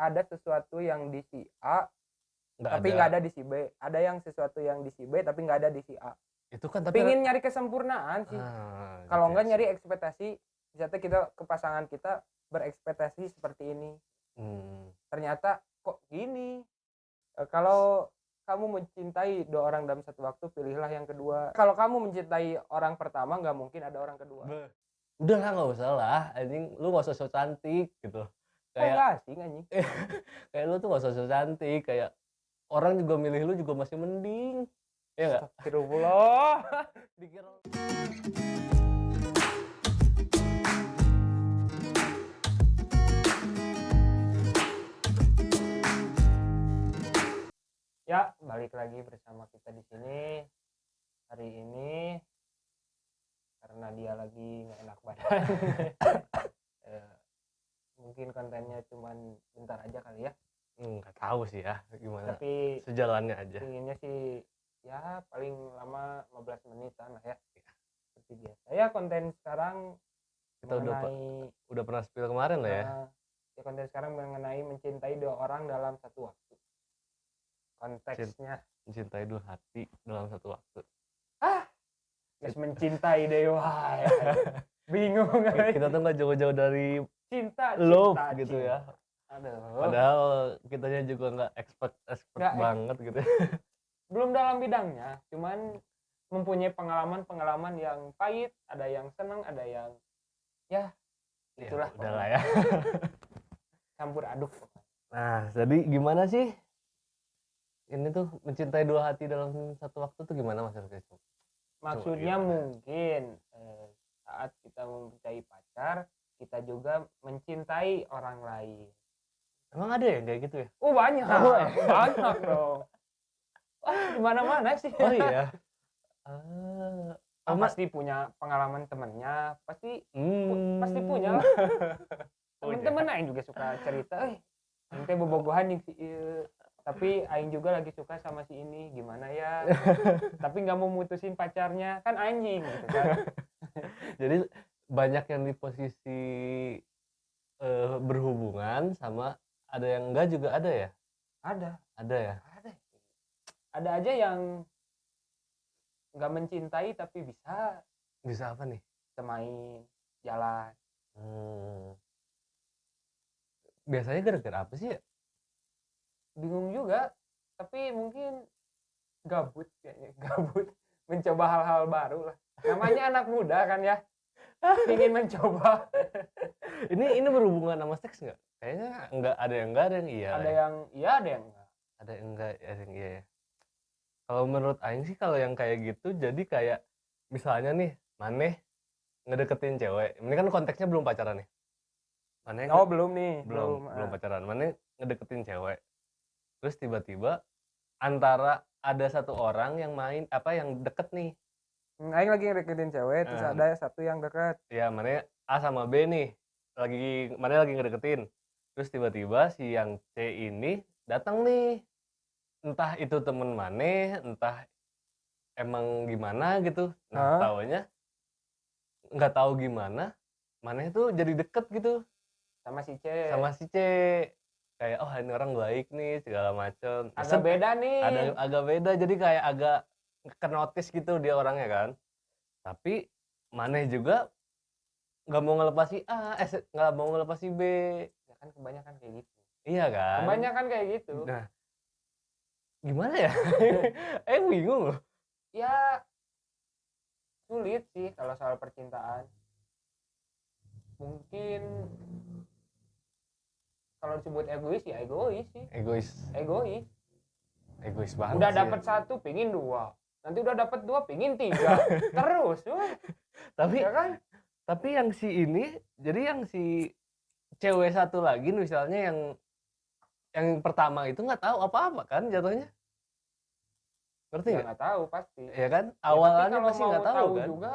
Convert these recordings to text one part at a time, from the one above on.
ada sesuatu yang di si A Nggak tapi ada. nggak ada di si B. Ada yang sesuatu yang di si B tapi nggak ada di si A. Itu kan tapi Pingin nyari kesempurnaan sih. Kalau gitu nggak ya nyari sih. ekspektasi, misalnya kita ke pasangan kita berekspektasi seperti ini. Ternyata kok gini. Kalau kamu mencintai 2 orang dalam satu waktu, pilihlah yang kedua. Kalau kamu mencintai orang pertama, nggak mungkin ada orang kedua. Udahlah nggak usah lah, anjing lu nggak usah so cantik gitu. Kok nggak Kayak asing anjing? kayak lu tuh nggak usah so cantik, kayak orang juga milih lu juga masih mending. Ya nggak? Astagfirullah. Dikira Ya, balik lagi bersama kita di sini hari ini karena dia lagi nggak enak badan. Mungkin kontennya cuman bentar aja kali ya. nggak tahu sih ya gimana. Tapi Sejalannya aja. inginnya sih ya paling lama 15 menitan lah ya. Seperti biasa. Ya konten sekarang Kita mengenai udah pernah spill kemarin lah ya. ya konten sekarang mengenai mencintai 2 orang dalam satu waktu. Konteksnya Mencintai 2 hati dalam satu waktu. guys, mencintai dewa. Bingung. Kita tuh nggak jauh-jauh dari Cinta love gitu ya. Aduh. Padahal kitanya juga nggak expert banget gitu. Belum dalam bidangnya, cuman mempunyai pengalaman yang pahit, ada yang senang, ada yang ya itulah. Ya, udahlah ya. Campur aduk. Nah, jadi gimana sih? Ini tuh mencintai 2 hati dalam satu waktu tuh gimana maksudnya? Maksudnya mungkin saat kita mencintai pacar, kita juga mencintai orang lain. Emang ada ya kayak gitu ya? Banyak. Banyak dong. Di mana-mana sih. Oh iya. Pasti punya pengalaman temennya, pasti punya. Temen-temen aing juga suka cerita, aing teh bobogohan nih tapi aing juga lagi suka sama si ini, gimana ya? Tapi nggak mau mutusin pacarnya, kan anjing gitu kan. Jadi banyak yang di posisi berhubungan sama ada yang enggak juga ada ya? Ada ya? Ada aja yang nggak mencintai tapi bisa apa nih? main jalan. Biasanya gara-gara apa sih ya? Bingung juga, tapi mungkin gabut mencoba hal-hal baru lah. Namanya anak muda kan ya, ingin mencoba. Ini berhubungan sama seks nggak? Kayaknya nggak, ada yang nggak, ada yang iya. Ada yang iya, ada yang enggak. Ada yang enggak, ada yang iya ya. Kalau menurut aing sih kalau yang kayak gitu jadi kayak misalnya nih, maneh ngedeketin cewek. Ini kan konteksnya belum pacaran nih. Maneh belum nih. Belum pacaran. Maneh ngedeketin cewek. Terus tiba-tiba antara ada satu orang yang yang deket nih. Aing lagi ngedeketin cewek, terus ada satu yang deket. Ya, maneh A sama B nih. Maneh lagi ngedeketin. Terus tiba-tiba si yang C ini datang nih. Entah itu temen maneh, entah emang gimana gitu. Nah, taunya nggak tahu gimana, maneh tuh jadi deket gitu sama si C. Kayak ini orang baik nih segala macem. Agak beda nih. Agak beda, jadi kayak agak kenotis gitu dia orangnya kan. Tapi maneh juga nggak mau ngelepas si A, nggak mau ngelepas si B. Ya kan kebanyakan kayak gitu. Iya kan? Kebanyakan kayak gitu. Nah, gimana ya? Bingung loh. Ya sulit sih kalau soal percintaan. Mungkin kalau disebut egois ya egois sih. Egois banget. Udah dapat 1 pingin 2, nanti udah dapat 2 pingin 3 terus. Tapi ya kan? Tapi yang si ini, jadi yang si cewek satu lagi misalnya yang pertama itu nggak tahu apa-apa kan jatuhnya. Ngerti nggak? Nggak tahu pasti. Ya kan? Awalnya ya, pasti nggak tahu kan. Juga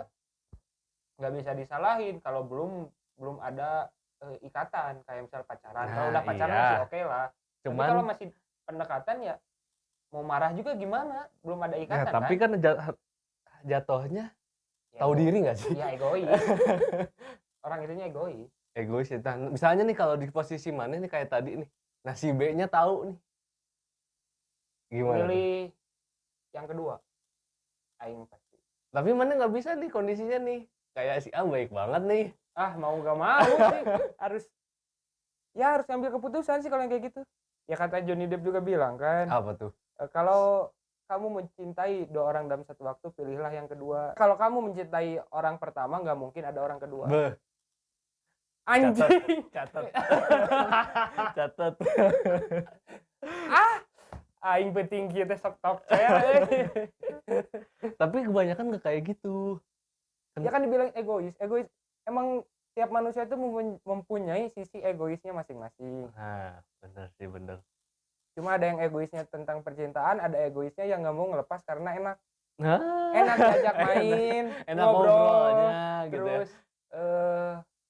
nggak bisa disalahin kalau belum ada ikatan kayak misal pacaran. Kalau udah pacaran masih oke lah. Cuman tapi kalau masih pendekatan ya mau marah juga gimana? Belum ada ikatan ya, tapi kan jatuhnya tahu diri nggak sih? Ya egois. Orang itunya egois. Ya. Misalnya nih kalau di posisi mana nih kayak tadi nih. Nah si B-nya tahu nih. Gimana tuh? Pilih yang kedua. Aing pasti. Tapi mana nggak bisa nih kondisinya nih. Kayak si A baik banget nih. Ah, mau gak mau sih harus ambil keputusan sih kalau yang kayak gitu. Ya kata Johnny Depp juga bilang kan, Apa tuh? kalau kamu mencintai 2 orang dalam satu waktu, pilihlah yang kedua. Kalau kamu mencintai orang pertama, nggak mungkin ada orang kedua. Beh, Anjing. catat. Catat. Aing penting kita sok tok cewek. Tapi kebanyakan nggak kayak gitu. Ya kan dibilang egois. Emang tiap manusia itu mempunyai sisi egoisnya masing-masing. Nah, bener sih bener. Cuma ada yang egoisnya tentang percintaan, ada egoisnya yang nggak mau ngelepas karena enak. Nah, Enak diajak main, enak ngobrol, ngobrolnya gitu ya. terus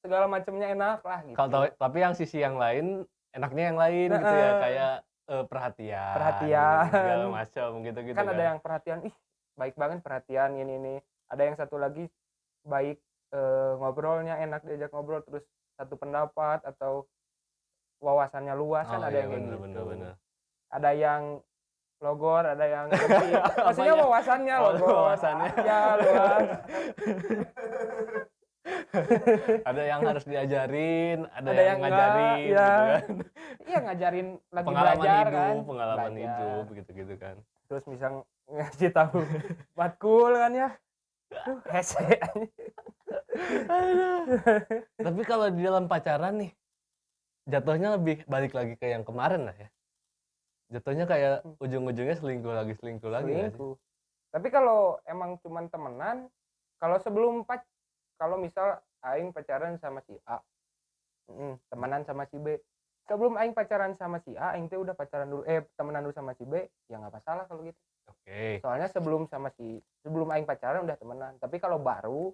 segala macamnya enak lah gitu. Tapi yang sisi yang lain, enaknya yang lain gitu ya, kayak perhatian segala macam gitu-gitu Kan ada yang perhatian, ih baik banget perhatian ini. Ada yang satu lagi baik ngobrolnya enak diajak ngobrol, terus satu pendapat atau wawasannya luas kan ada yang kayak gitu. Bener. Ada yang logor, ada yang lebih, maksudnya wawasannya logor. Wawasannya. Ya luas. Ada yang harus diajarin, ada Ada yang yang enggak, ngajarin ya. gitu kan. Iya ngajarin lagi Pengalaman belajar hidup, kan. pengalaman Belajar. hidup gitu-gitu kan. Terus misal ngasih tahu matkul kan ya. Duh, hese. Tapi kalau di dalam pacaran nih, jatuhnya lebih balik lagi ke yang kemarin lah ya. Jatuhnya kayak ujung-ujungnya selingkuh lagi nggak sih? Selingkuh. Tapi kalau emang cuman temenan, kalau kalau misal aing pacaran sama si A, temenan sama si B. Sebelum aing pacaran sama si A, aing teh udah pacaran dulu, temenan dulu sama si B, ya nggak masalah kalau gitu. Oke. Soalnya sebelum aing pacaran udah temenan. Tapi kalau baru,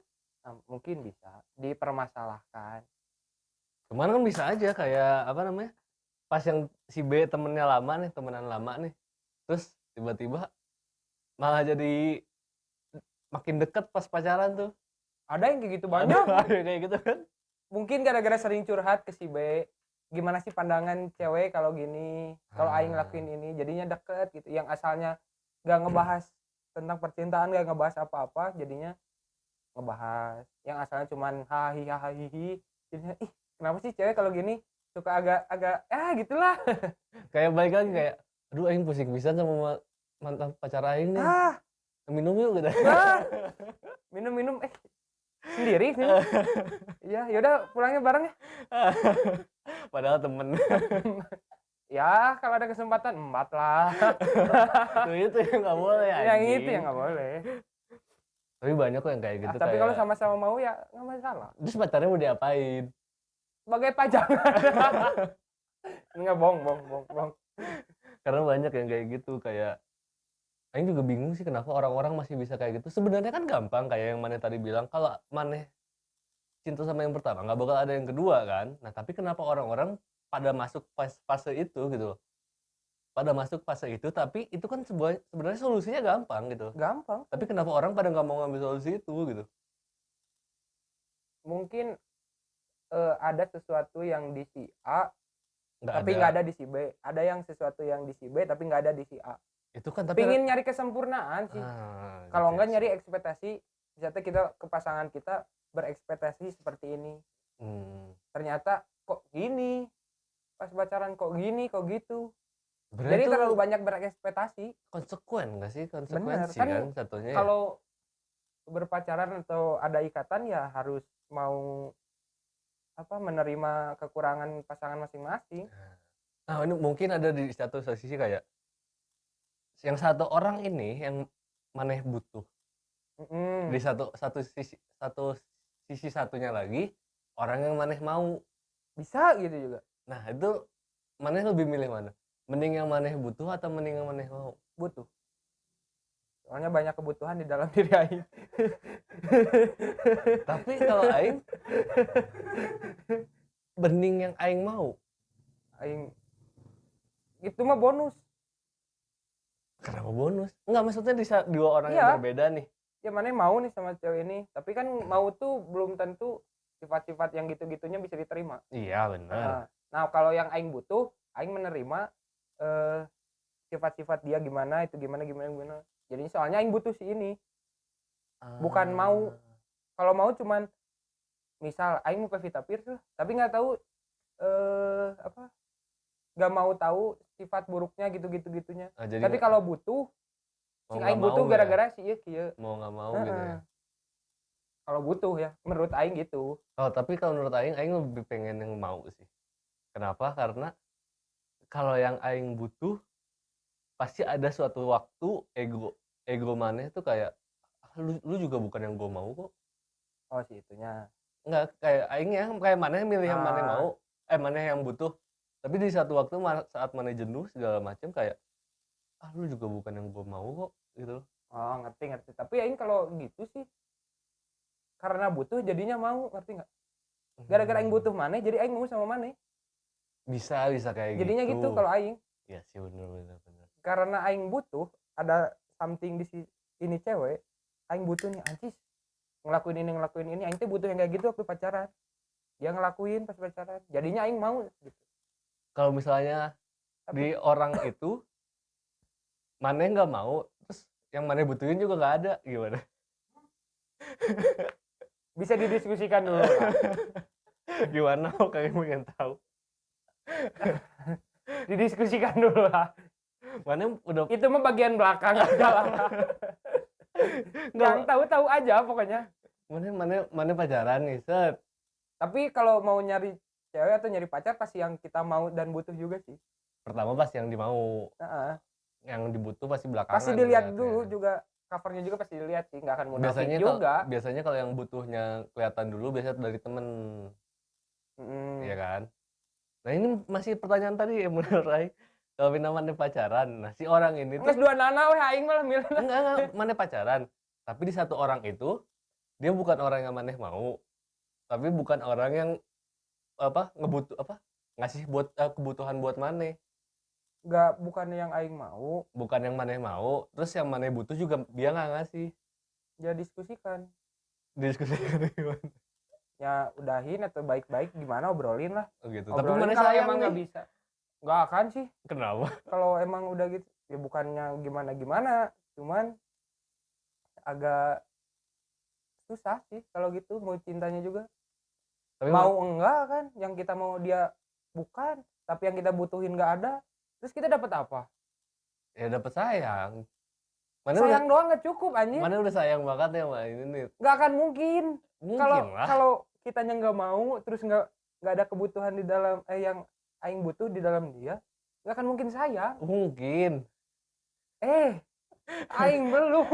mungkin bisa dipermasalahkan. Cuman kan bisa aja kayak apa namanya? Pas yang si B temennya lama nih, temenan lama nih. Terus tiba-tiba malah jadi makin deket pas pacaran tuh. Ada yang kayak gitu banyak. Ada kayak gitu kan. Mungkin gara-gara sering curhat ke si B, gimana sih pandangan cewek kalau gini, kalau aing ngelakuin ini, jadinya deket gitu. Yang asalnya gak ngebahas tentang percintaan, gak ngebahas apa-apa, jadinya ngebahas. Yang asalnya cuman hahihi, jadinya ih kenapa sih cewek kalau gini suka agak gitulah. Kayak balik lagi kayak, aduh aing pusing pisan sama mantan pacar aing nih. Minum yuk gitu. Minum sendiri sih. Iya, yaudah pulangnya bareng ya. Padahal temen. Ya kalau ada kesempatan 4 lah. Tuh itu yang nggak boleh anjing. Yang itu yang nggak boleh. Tapi banyak kok yang kayak gitu. Tapi kayak... kalau sama-sama mau ya nggak masalah. Terus pacarnya mau diapain? Sebagai pajangan. Enggak bohong. Karena banyak yang kayak gitu, kayak Aing juga bingung sih kenapa orang-orang masih bisa kayak gitu. Sebenarnya kan gampang kayak yang Maneh tadi bilang, kalau Maneh cinta sama yang pertama nggak bakal ada yang kedua kan. Nah tapi kenapa orang-orang pada masuk fase itu gitu loh. Pada masuk fase itu, tapi itu kan sebenarnya solusinya gampang gitu. Gampang. Tapi kenapa orang pada nggak mau ngambil solusi itu gitu? Mungkin ada sesuatu yang di si A tapi Ada. nggak ada di si B. Ada yang sesuatu yang di si B tapi nggak ada di si A. Itu kan tapi pingin nyari kesempurnaan sih. Kalau nggak nyari ekspektasi, misalnya kita ke pasangan kita berekspektasi seperti ini. Ternyata kok gini, pas pacaran kok gini, kok gitu. Bener. Jadi terlalu banyak berekspektasi. Konsekuen nggak sih? Konsekuensi kan satunya. Kalau berpacaran atau ada ikatan ya harus mau menerima kekurangan pasangan masing-masing. Nah ini mungkin ada di satu sisi kayak yang satu orang ini yang Maneh butuh. Di satu sisi satunya lagi orang yang Maneh mau. Bisa gitu juga. Nah itu Maneh lebih milih mana? Mending yang Maneh butuh atau mending yang Maneh mau? Butuh. Soalnya banyak kebutuhan di dalam diri Aing. Tapi kalau Aing mending yang Aing mau. Aing itu mah bonus. Kenapa bonus? Enggak, maksudnya di dua orang yang berbeda nih. Ya mana mau nih sama cewek ini, tapi kan mau tuh belum tentu sifat-sifat yang gitu-gitunya bisa diterima. Iya benar. Nah kalau yang Aing butuh, aing menerima sifat-sifat dia gimana itu gimana. Jadi soalnya aing butuh si ini, bukan mau. Kalau mau cuman misal aing mau Pevita Pierce lah, tapi nggak tahu nggak mau tahu sifat buruknya gitunya. jadi Tapi kalau butuh mau sing nggak aing mau butuh ya? gara-gara si ieu kieu. Mau nggak mau gitu ya. Kalau butuh ya, menurut aing gitu. Tapi kalau menurut aing lebih pengen yang mau sih. Kenapa? Karena kalau yang aing butuh pasti ada suatu waktu ego maneh tuh kayak lu juga bukan yang gue mau kok. Oh si itunya. Enggak, kayak aing ya, kayak maneh milih yang maneh Ah. mau, maneh yang butuh. Tapi di satu waktu saat maneh jenuh segala macam kayak lu juga bukan yang gue mau kok gitu. Oh ngerti. Tapi aing kalau gitu sih karena butuh jadinya mau, ngerti nggak? Gara-gara aing butuh maneh jadi aing mau sama maneh. Bisa kayak Jadinya gitu kalau aing. Iya sih bener. Karena aing butuh ada something di ini cewek, aing butuh nih anjis ngelakuin ini aing tuh butuh yang kayak gitu waktu pacaran. Dia ngelakuin pas pacaran. Jadinya aing mau gitu. Kalau misalnya di orang itu maneh nggak mau, terus yang maneh butuhin juga nggak ada, gimana? Bisa didiskusikan dulu. Gimana kok kalian pengen tahu? Didiskusikan dulu lah. Maneh udah Itu mah bagian belakang aja lah. Yang tahu aja pokoknya. Maneh pacaran nih, set. Tapi kalau mau nyari cewek atau nyari pacar pasti yang kita mau dan butuh juga sih. Pertama pasti yang dimau. Yang dibutuh pasti belakangan. Pasti dilihat dulu juga, covernya juga pasti dilihat sih, nggak akan munafik juga. Biasanya kalau yang butuhnya kelihatan dulu biasanya dari temen. Iya kan? Nah ini masih pertanyaan tadi ya menurut Rai. Kalau namanya pacaran, nah si orang ini tuh dua nana weh aing malah milih. Enggak, maneh pacaran. Tapi di satu orang itu dia bukan orang yang maneh mau. Tapi bukan orang yang ngasih buat kebutuhan buat maneh. Enggak, bukan yang aing mau. Bukan yang maneh mau, terus yang maneh butuh juga dia nggak ngasih. Ya diskusikan Gimana? Ya udahin atau baik-baik gimana obrolin lah. Oh gitu. Obrolin. Tapi maneh kalau sayang emang nggak bisa. Nggak akan sih. Kenapa? Kalau emang udah gitu ya bukannya gimana, cuman agak susah sih kalau gitu mau cintanya juga. Tapi mau enggak kan, yang kita mau dia bukan, tapi yang kita butuhin nggak ada, terus kita dapat apa? Ya dapat sayang. Sayang doang nggak cukup anjir. Mana udah sayang banget ya sama ini nih. Nggak akan mungkin. Kalau kitanya nggak mau, terus nggak ada kebutuhan di dalam yang aing butuh di dalam dia, nggak akan mungkin sayang. Mungkin. Aing belum.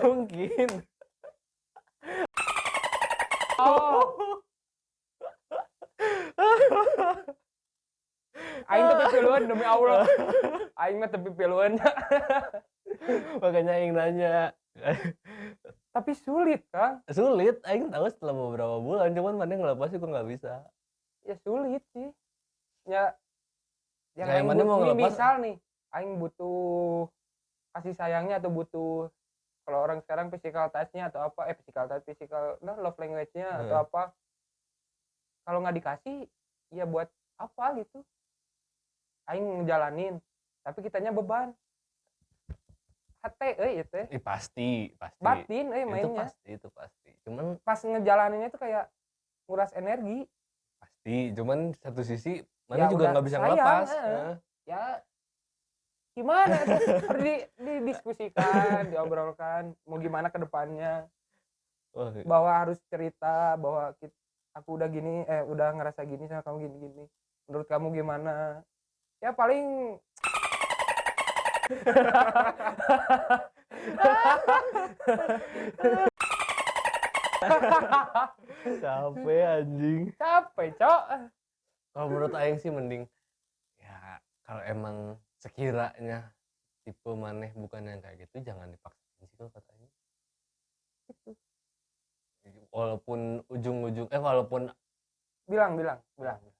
Mungkin. Aing tapi piluan demi Allah. Aing mah tapi piluan. Makanya aing nanya. Tapi sulit, Kang. Sulit, aing tahu setelah beberapa bulan, cuman mana ngelepas juga nggak bisa. Ya sulit sih. Ya yang aing butuh mau ngelepas, misal nih, aing butuh kasih sayangnya atau butuh kalau orang sekarang physical touch-nya atau apa love language-nya atau apa. Kalau nggak dikasih, ya buat apa gitu. Aing ngejalanin, tapi kitanya beban. Hati itu. Pasti. Batin mainnya. Itu pasti. Cuman pas ngejalaninnya tuh kayak nguras energi. Pasti, cuman satu sisi mana juga nggak bisa ngelepas. Ya gimana tuh? Harus didiskusikan, diobrolkan mau gimana ke depannya. Bahwa harus cerita bahwa aku udah gini, udah ngerasa gini sama kamu gini. Menurut kamu gimana? Ya paling capek anjing. Capek, Cok. Kalau menurut aing sih mending ya kalau emang sekiranya tipe maneh bukan yang kayak gitu jangan dipaksain sih kalau katanya. Gitu. Walaupun walaupun bilang.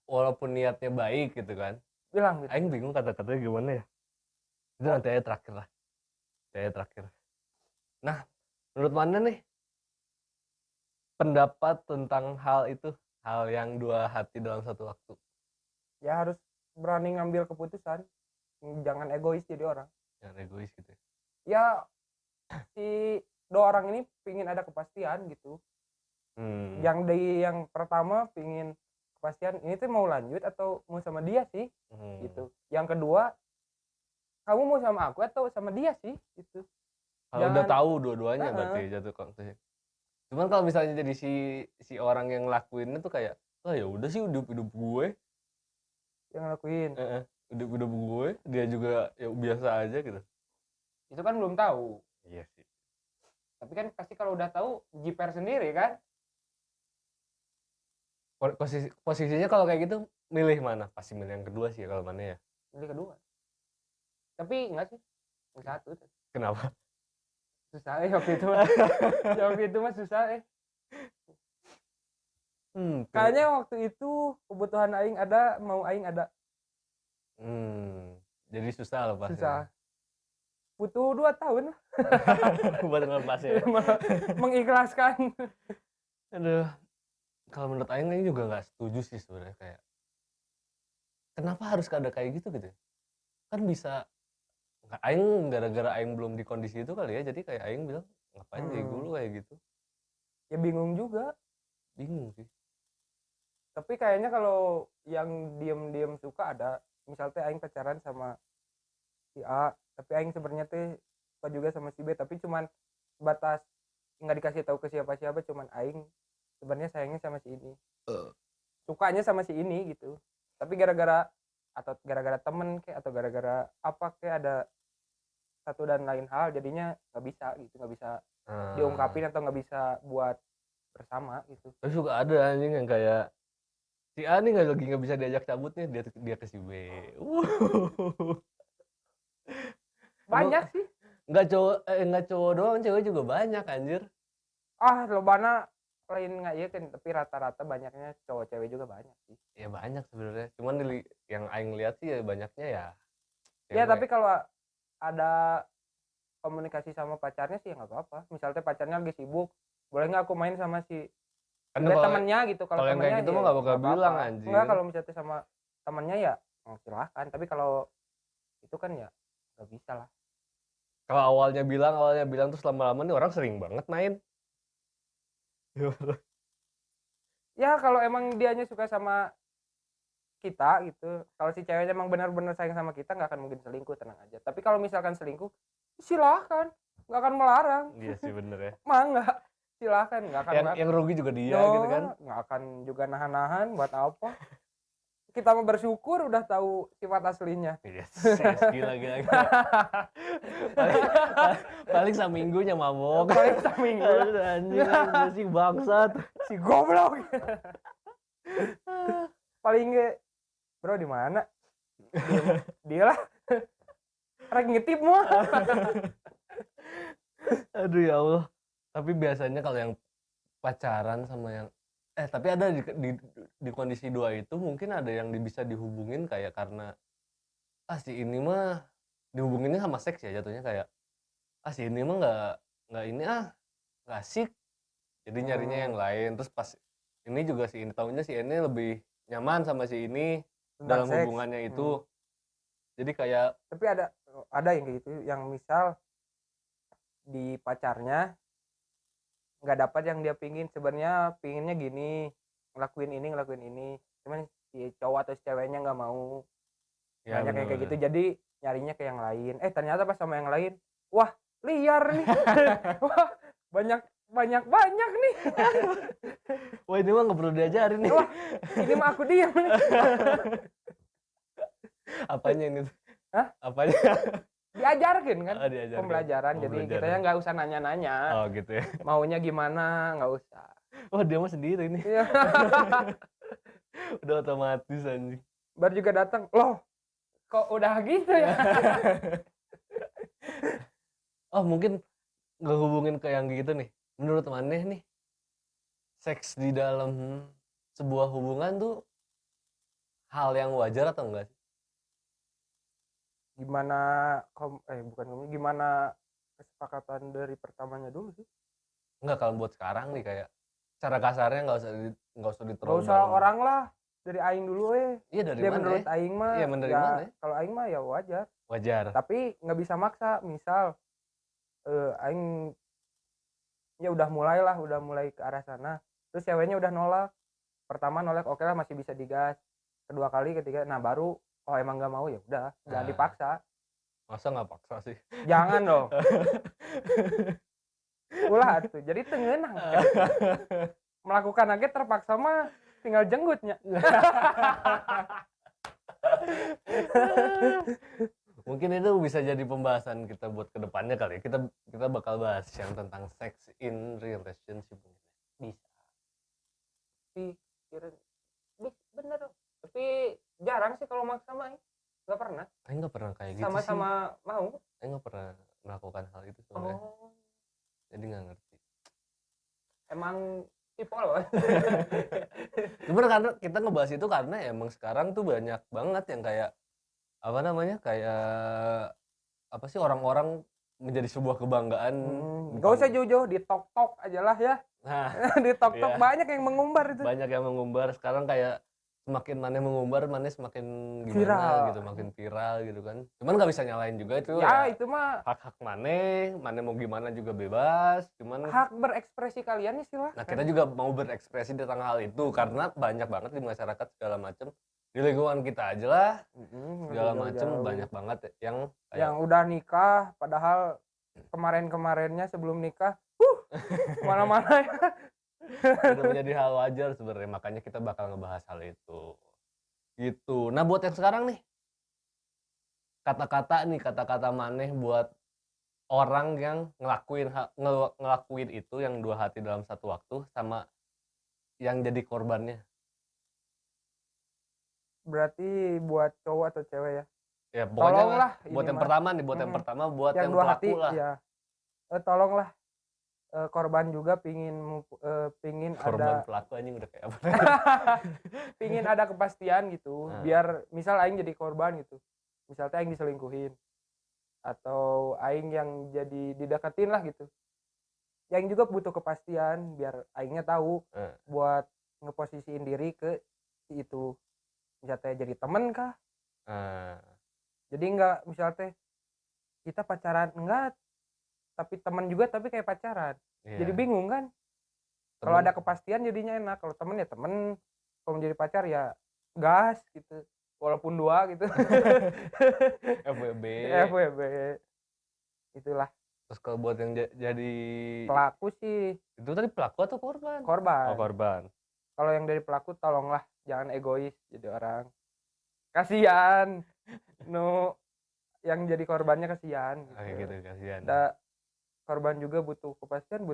Walaupun niatnya baik gitu kan. Bilang gitu. Aing bingung kata-katanya gimana ya. Itu nanti aja terakhir lah. Nah, menurut mana nih pendapat tentang hal itu, hal yang dua hati dalam satu waktu? Ya harus berani ngambil keputusan, jangan egois jadi orang. Jangan egois gitu ya. Ya si dua orang ini pingin ada kepastian gitu. Yang pertama pingin kepastian ini tuh mau lanjut atau mau sama dia sih gitu. Yang kedua, kamu mau sama aku atau sama dia sih gitu. Kalau udah tahu dua-duanya berarti jatuh konflik. Cuman kalau misalnya jadi si orang yang ngelakuinnya tuh kayak, oh ya udah sih hidup gue yang ngelakuin. Hidup gue, dia juga ya biasa aja gitu. Itu kan belum tahu. Iya sih. Tapi kan pasti kalau udah tahu jiper sendiri kan. Posisinya kalau kayak gitu milih mana? Pasti milih yang kedua sih kalau mana ya. Milih kedua. Tapi enggak sih. Yang satu. Kenapa? Susah waktu itu. Waktu itu mah susah Kayaknya waktu itu kebutuhan aing ada, mau aing ada. Jadi susah lepasnya. Susah. Butuh 2 tahun buat ngelepasnya. Mengikhlaskan. Aduh. Kalau menurut aing juga nggak setuju sih sebenarnya, kayak kenapa harus ada kayak gitu ya? Kan bisa aing gara-gara aing belum di kondisi itu kali ya, jadi kayak aing bilang ngapain dulu kayak gitu. Ya bingung juga. Bingung sih. Tapi kayaknya kalau yang diem-diem suka ada, misalnya aing pacaran sama si A, tapi aing sebenarnya tuh suka juga sama si B, tapi cuman batas nggak dikasih tahu ke siapa-siapa, cuman aing sebenarnya sayangnya sama si ini, sukanya sama si ini gitu. Tapi gara-gara temen kayak atau gara-gara apa kayak ada satu dan lain hal, jadinya nggak bisa gitu, nggak bisa diungkapin atau nggak bisa buat bersama gitu. Tapi suka ada anjing yang kayak si A nih nggak bisa diajak cabut nih, dia ke si B. Banyak sih. Nggak cowok doang, cewek juga banyak anjir. Lobana lain nggak ya kan, tapi rata-rata banyaknya cowok cewek juga banyak sih. Ya banyak sebenarnya, cuman yang aing lihat sih ya banyaknya ya cewek. Ya tapi kalau ada komunikasi sama pacarnya sih ya nggak apa-apa. Misalnya pacarnya lagi sibuk, boleh nggak aku main sama si temannya gitu. Kalau temennya gitu mah nggak bakal bilang anjir. Nggak, kalau misalnya sama temannya ya silahkan, tapi kalau itu kan ya nggak bisa lah. Kalau awalnya bilang terus lama-lama nih orang sering banget main. Ya kalau emang dianya suka sama kita gitu, kalau si ceweknya emang benar-benar sayang sama kita, nggak akan mungkin selingkuh, tenang aja. Tapi kalau misalkan selingkuh, silahkan, nggak akan melarang. Iya sih bener ya. Nggak, silahkan, nggak akan. Yang rugi juga dia gitu kan. Nggak akan juga nahan-nahan, buat apa? Kita mau bersyukur udah tahu sifat aslinya. Yes, gila. paling seminggunya mabok. Paling seminggu. Anjing si bangsat, si goblok. Paling nge, bro di mana? Dia lah. Rek ngetip mah. Aduh ya Allah. Tapi biasanya kalau yang pacaran sama yang tapi ada di kondisi dua itu mungkin ada yang bisa dihubungin kayak karena si ini mah dihubunginnya sama seks ya jatuhnya, kayak si ini mah nggak ini nggak asik, jadi nyarinya yang lain. Terus pas ini juga si ini tahunya si ini lebih nyaman sama si ini dalam seks. Hubungannya itu jadi kayak. Tapi ada yang kayak gitu, yang misal di pacarnya nggak dapat yang dia pingin, sebenarnya pinginnya gini, ngelakuin ini, cuman si cowok atau si ceweknya nggak mau. Ya, banyak yang kayak gitu, jadi nyarinya ke yang lain. Ternyata pas sama yang lain, wah liar nih. Wah banyak nih. Wah ini mah nggak perlu diajarin nih. Wah ini mah aku diam nih. Apanya ini? Apanya? Diajarkan kan, pembelajaran. Jadi kitanya nggak usah nanya-nanya. Gitu ya. Maunya gimana, nggak usah. Dia mah sendiri nih. Udah otomatis anjing. Baru juga datang, loh kok udah gitu ya. Mungkin ngehubungin ke yang gitu nih. Menurut Maneh nih, seks di dalam sebuah hubungan tuh hal yang wajar atau enggak sih? Gimana kesepakatan dari pertamanya dulu sih? Enggak, kalau buat sekarang nih kayak cara kasarnya nggak usah diterobos. Nggak usah orang lah dari aing dulu Iya dari dia mana? menurut aing mah Iya dari ya mana? kalau aing mah ya wajar Wajar. tapi nggak bisa maksa misal aing ya udah mulai ke arah sana terus ceweknya udah nolak pertama nolak oke lah masih bisa digas kedua kali ketiga nah baru oh emang nggak mau ya udah jangan Nah, dipaksa masa nggak paksa sih? jangan dong ulah tuh jadi tengenang melakukan aja terpaksa mah tinggal jenggutnya Mungkin itu bisa jadi pembahasan kita buat kedepannya kali ya. Kita bakal bahas yang tentang sex in relationship. bisa sih bener tapi jarang sih kalau maksa mah nggak pernah Saya nggak pernah kayak gitu sih. sama-sama mau Saya nggak pernah melakukan hal itu sebenarnya. oh Jadi nggak ngerti. emang tipe loh Cuman karena kita ngebahas itu karena emang sekarang tuh banyak banget yang kayak apa namanya kayak apa sih orang-orang menjadi sebuah kebanggaan. Gak usah jauh-jauh di tok aja lah ya. Nah, di tok iya. banyak yang mengumbar itu. Banyak yang mengumbar sekarang kayak semakin maneh mengumbar maneh semakin gimana Viral. gitu, makin viral gitu kan. Cuman nggak bisa nyalain juga itu Ya itu mah hak-hak maneh mau gimana juga bebas. Cuman hak berekspresi kalian nih silahkan. nah kita juga mau berekspresi tentang hal itu karena banyak banget di masyarakat segala macam di lingkungan kita aja lah segala macam banyak banget yang udah nikah padahal kemarinnya sebelum nikah mana-mana ya udah menjadi hal wajar sebenarnya makanya kita bakal ngebahas hal itu gitu. Nah buat yang sekarang nih kata-kata maneh buat orang yang ngelakuin itu yang dua hati dalam satu waktu sama yang jadi korbannya. Berarti buat cowok atau cewek ya? Ya pokoknya tolonglah buat yang pertama nih, buat yang pertama buat yang dua pelaku hati, lah. Ya. Tolonglah korban juga pingin korban ada pelaku anjing udah kayak apa? pingin ada kepastian gitu. Biar misal aing jadi korban gitu. Misalnya aing diselingkuhin atau aing yang jadi dideketin lah gitu. Yang juga butuh kepastian biar aingnya tahu buat ngeposisiin diri ke si itu. Misalnya jadi temen kah? Jadi enggak misalnya kita pacaran enggak tapi teman juga tapi kayak pacaran. Jadi bingung kan? Kalau ada kepastian jadinya enak. Kalau temen ya temen, kalau menjadi pacar ya gas gitu. Walaupun dua gitu. FWB. Itulah. Terus kalau buat yang jadi pelaku sih. Itu tadi pelaku atau korban? Korban. Oh, korban. Kalau yang dari pelaku tolonglah jangan egois jadi orang. Kasihan. Yang jadi korbannya kasihan gitu. Kasihan. Korban juga butuh kepastian,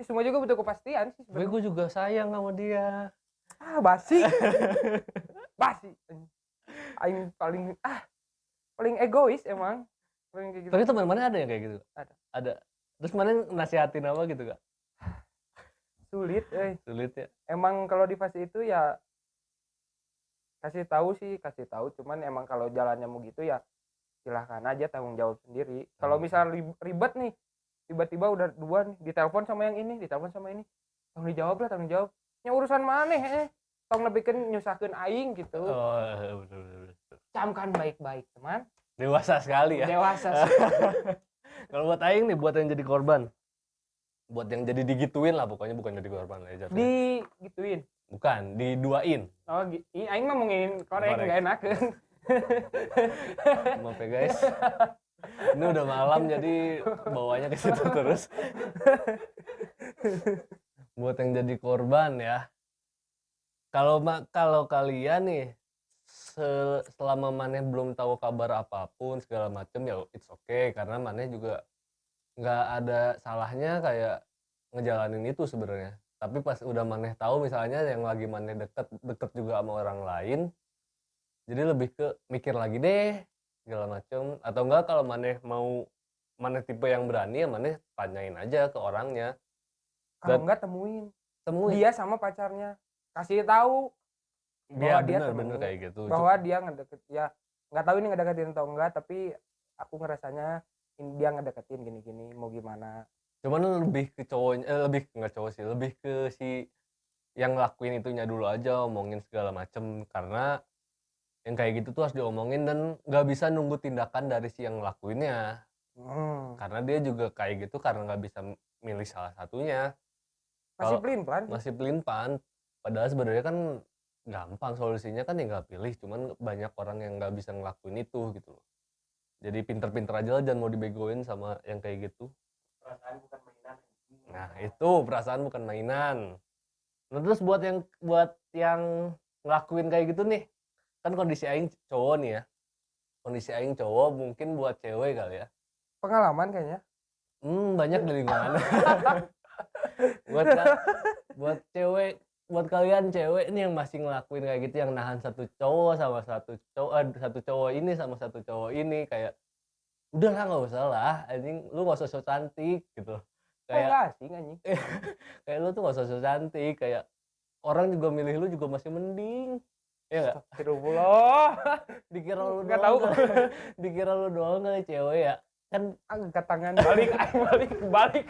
semua juga butuh kepastian sih sebenarnya. Gue juga sayang sama dia. Basi. Aing paling egois emang. Gitu. Tapi teman mana ada yang kayak gitu? Ada. Terus mana nasihatin apa gitu gak? Sulit ya. Emang kalau di fase itu ya kasih tahu cuman emang kalau jalannya mau gitu ya silahkan aja tanggung jawab sendiri. Kalau misal ribet nih tiba-tiba udah dua nih ditelepon sama yang ini tanggung jawab nya urusan maneh tong lebihkeun nyusahkeun aing gitu. Betul. Camkan baik-baik teman. Dewasa sekali ya. Kalau buat aing nih buat yang jadi korban, buat yang jadi digituin lah pokoknya, bukan jadi korban aja. Digituin bukan diduain. Oh aing mah ngomongin korek nggak enak. Maaf ya guys, ini udah malam jadi bawanya ke situ terus. Buat yang jadi korban ya, kalau kalian nih selama maneh belum tahu kabar apapun segala macem ya it's okay karena maneh juga nggak ada salahnya kayak ngejalanin itu sebenarnya. Tapi pas udah maneh tahu misalnya yang lagi maneh deket juga sama orang lain, jadi lebih ke mikir lagi deh segala macem. Atau enggak kalau maneh tipe yang berani ya maneh tanyain aja ke orangnya. Kalau enggak temuin dia sama pacarnya, kasih tahu bahwa dia bener kayak gitu, bahwa dia ngedeket ya nggak tahu ini ngedeketin atau enggak tapi aku ngerasanya dia ngedeketin gini mau gimana. Cuman lebih ke cowoknya, lebih nggak cowok sih, lebih ke si yang ngelakuin itunya dulu aja, omongin segala macem, karena yang kayak gitu tuh harus diomongin dan nggak bisa nunggu tindakan dari si yang ngelakuinnya. Karena dia juga kayak gitu karena nggak bisa milih salah satunya. Masih Kalau pelin-pelan tuh. masih pelin-pelan, padahal sebenarnya kan gampang solusinya kan, ya nggak pilih, cuman banyak orang yang nggak bisa ngelakuin itu gitu loh. Jadi pinter-pinter aja lah, jangan mau dibegoin sama yang kayak gitu. Perasaan bukan mainan. Nah itu perasaan bukan mainan. Nah terus buat yang ngelakuin kayak gitu nih, kan kondisi aing cowok nih ya, kondisi aing cowok, mungkin buat cewek kali ya. Pengalaman kayaknya. Banyak di lingkungan. buat buat cewek, buat kalian cewek nih yang masih ngelakuin kayak gitu, yang nahan satu cowok sama satu cowok ini sama satu cowok ini, kayak udahlah nggak usah lah anjing, lu nggak usah so cantik gitu, Kok kayak enggak asing anjing? kayak lu tuh nggak usah so cantik, kayak orang juga milih lu juga masih mending, ya nggak? Astagfirullah. Dikira lu Nggak doang tahu. dikira lu doang kali cewek ya kan. Angkat tangan balik, balik.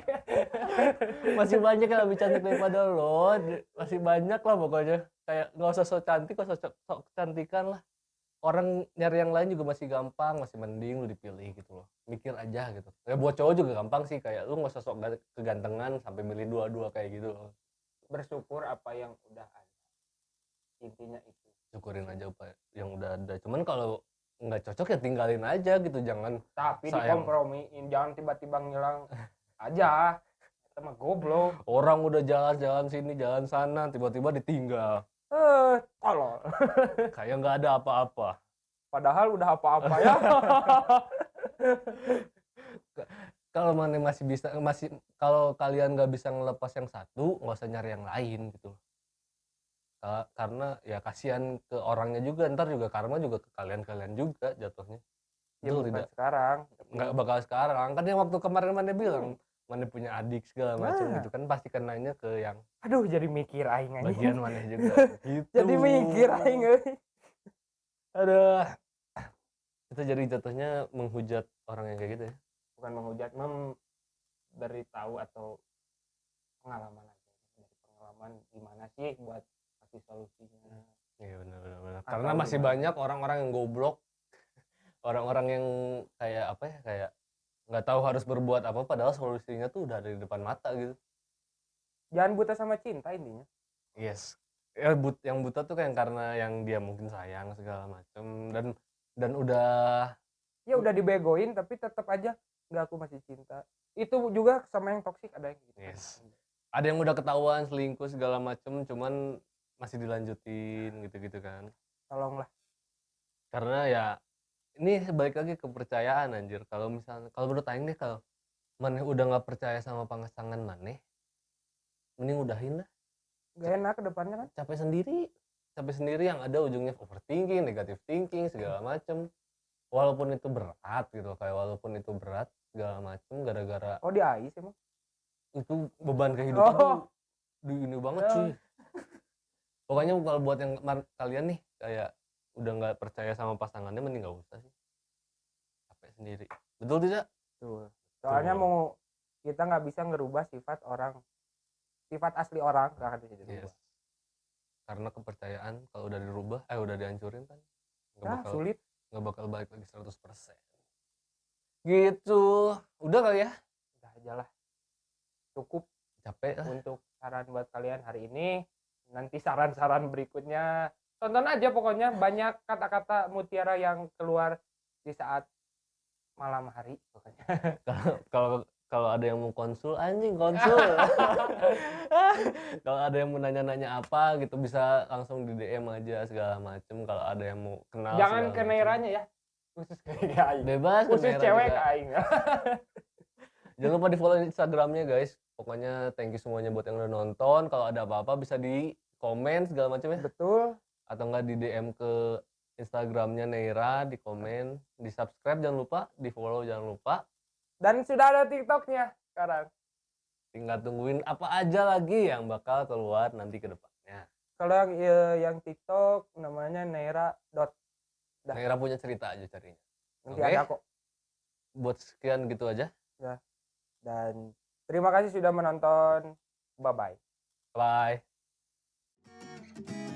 Masih banyak yang lebih cantik daripada lo, masih banyak lah pokoknya, kayak nggak usah so cantik, nggak usah sok kecantikan lah, orang nyari yang lain juga masih gampang, masih mending lu dipilih gitu loh, mikir aja gitu ya. Buat cowok juga gampang sih, kayak lu nggak usah sok kegantengan sampai milih dua-dua kayak gitu loh. Bersyukur apa yang udah ada, intinya itu. Syukurin aja apa yang udah ada, cuman kalau nggak cocok ya tinggalin aja gitu, jangan Tapi sayang. dikompromiin, jangan tiba-tiba ngilang aja. Kita mah goblok. Orang udah jalan sini jalan sana tiba-tiba ditinggal, Tolol. kayak nggak ada apa-apa. Padahal udah apa-apa ya. Kalau mana kalau kalian nggak bisa ngelepas yang satu, nggak usah nyari yang lain gitu. Karena ya kasihan ke orangnya juga, ntar juga karma juga ke kalian juga jatuhnya. Ya Betul bukan tidak? sekarang. Nggak bakal sekarang. Kan yang waktu kemarin mana bilang mana punya adik segala macam Nah. gitu kan, pasti kenanya ke yang Aduh, jadi mikir aing anjing. bagian mana juga. Gitu. Jadi mikir aing euy. Aduh. Itu jadi jatuhnya menghujat orang yang kayak gitu ya. Bukan menghujat, memberitahu atau pengalaman aja. Dari pengalaman gimana sih buat kasih solusinya. Iya benar. Atau Karena masih gimana? banyak orang-orang yang goblok, orang-orang yang kayak apa ya, kayak nggak tahu harus berbuat apa, padahal solusinya tuh udah ada di depan mata gitu. Jangan buta sama cinta intinya. Yes. Ya, yang buta tuh kayak karena yang dia mungkin sayang segala macem, dan udah Ya udah dibegoin tapi tetap aja nggak, aku masih cinta. Itu juga sama yang toksik ada yang gitu. yes. Ada yang udah ketahuan selingkuh segala macem, cuman masih dilanjutin gitu-gitu kan. Tolonglah. Karena ya ini balik lagi kepercayaan anjir. Kalau misalnya, kalau menurut aing nih, kalau maneh udah nggak percaya sama pasangan maneh, mending udahin lah. Gak enak ke depannya kan. Capek sendiri, yang ada ujungnya overthinking, negative thinking segala macem. Walaupun itu berat gitu, kayak walaupun itu berat segala macem, gara-gara Oh, di ais emang. itu beban kehidupan tuh Oh. di ini banget sih. Pokoknya kalau buat yang kalian nih kayak udah nggak percaya sama pasangannya, mending nggak usah sih, capek sendiri. Betul tidak? Tuh. Soalnya Tuh. mau kita nggak bisa ngerubah sifat orang, sifat asli orang nggak akan bisa dirubah. Yes. Karena kepercayaan kalau udah dirubah, udah dihancurin kan, Sulit. nggak bakal balik lagi 100%. Gitu. Udah kali ya? Udah aja lah. Cukup Capek lah. untuk saran buat kalian hari ini. Nanti saran-saran berikutnya tonton aja, pokoknya banyak kata-kata mutiara yang keluar di saat malam hari pokoknya. Kalau ada yang mau konsul, anjing konsul. Kalau ada yang mau nanya-nanya apa gitu, bisa langsung di DM aja segala macem. Kalau ada yang mau kenal, Jangan ke Neiranya ya, khusus ke aing. bebas, Khusus cewek ke aing. Jangan lupa di follow Instagramnya guys. Pokoknya thank you semuanya buat yang udah nonton. Kalau ada apa-apa bisa di komen segala macam ya. Betul. Atau enggak di DM ke Instagramnya Neira, di komen, di subscribe jangan lupa, di follow jangan lupa. Dan sudah ada TikToknya sekarang. Tinggal tungguin apa aja lagi yang bakal keluar nanti ke depannya. Kalau yang TikTok namanya Neira. Neira punya cerita aja carinya. Nanti ada kok. Buat sekian gitu aja. Ya. Dan terima kasih sudah menonton. Bye-bye. Bye. Oke.